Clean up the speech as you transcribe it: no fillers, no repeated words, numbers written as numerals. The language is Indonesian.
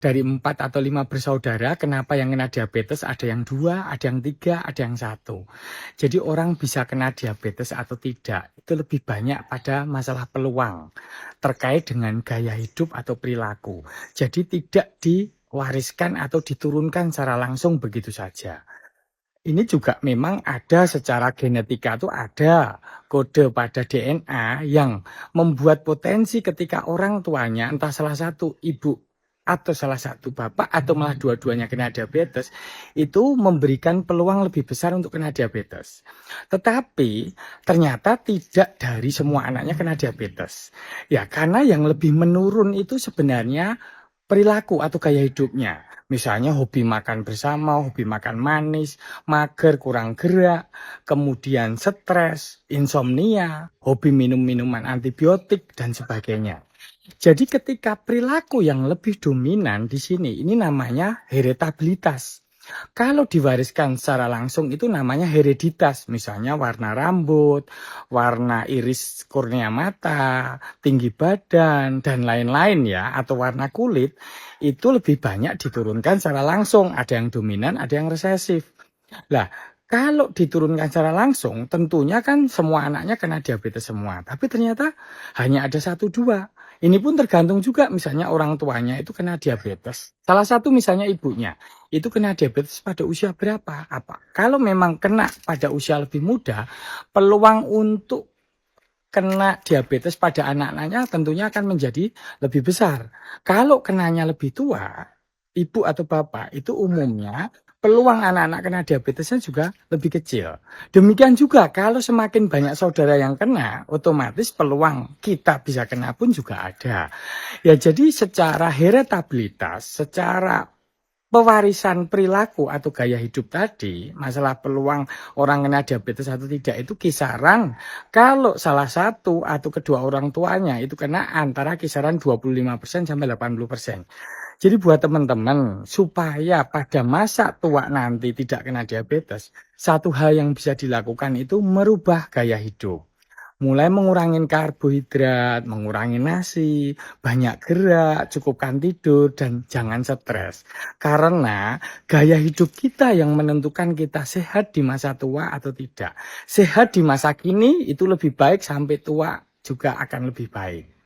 Dari 4 atau 5 bersaudara, kenapa yang kena diabetes ada yang 2, ada yang 3, ada yang 1. Jadi orang bisa kena diabetes atau tidak, itu lebih banyak pada masalah peluang terkait dengan gaya hidup atau perilaku. Jadi tidak diwariskan atau diturunkan secara langsung begitu saja. Ini juga memang ada secara genetika tuh ada kode pada DNA yang membuat potensi ketika orang tuanya entah salah satu ibu atau salah satu bapak atau malah dua-duanya kena diabetes itu memberikan peluang lebih besar untuk kena diabetes. Tetapi ternyata tidak dari semua anaknya kena diabetes. Ya, karena yang lebih menurun itu sebenarnya perilaku atau gaya hidupnya. Misalnya hobi makan bersama, hobi makan manis, mager, kurang gerak, kemudian stres, insomnia, hobi minum minuman antibiotik, dan sebagainya. Jadi ketika perilaku yang lebih dominan di sini, ini namanya heritabilitas. Kalau diwariskan secara langsung itu namanya hereditas, misalnya warna rambut, warna iris kornea mata, tinggi badan, dan lain-lain ya, atau warna kulit, itu lebih banyak diturunkan secara langsung, ada yang dominan, ada yang resesif. Lah, kalau diturunkan secara langsung, tentunya kan semua anaknya kena diabetes semua. Tapi ternyata hanya ada 1-2. Ini pun tergantung juga misalnya orang tuanya itu kena diabetes. Salah satu misalnya ibunya, itu kena diabetes pada usia berapa? Apa? Kalau memang kena pada usia lebih muda, peluang untuk kena diabetes pada anak-anaknya tentunya akan menjadi lebih besar. Kalau kenanya lebih tua, ibu atau bapak itu umumnya peluang anak-anak kena diabetesnya juga lebih kecil. Demikian juga kalau semakin banyak saudara yang kena, otomatis peluang kita bisa kena pun juga ada. Ya jadi secara heritabilitas, secara pewarisan perilaku atau gaya hidup tadi, masalah peluang orang kena diabetes atau tidak itu kisaran kalau salah satu atau kedua orang tuanya itu kena antara kisaran 25% sampai 80%. Jadi buat teman-teman supaya pada masa tua nanti tidak kena diabetes, satu hal yang bisa dilakukan itu merubah gaya hidup. Mulai mengurangi karbohidrat, mengurangi nasi, banyak gerak, cukupkan tidur, dan jangan stres. Karena gaya hidup kita yang menentukan kita sehat di masa tua atau tidak. Sehat di masa kini itu lebih baik, sampai tua juga akan lebih baik.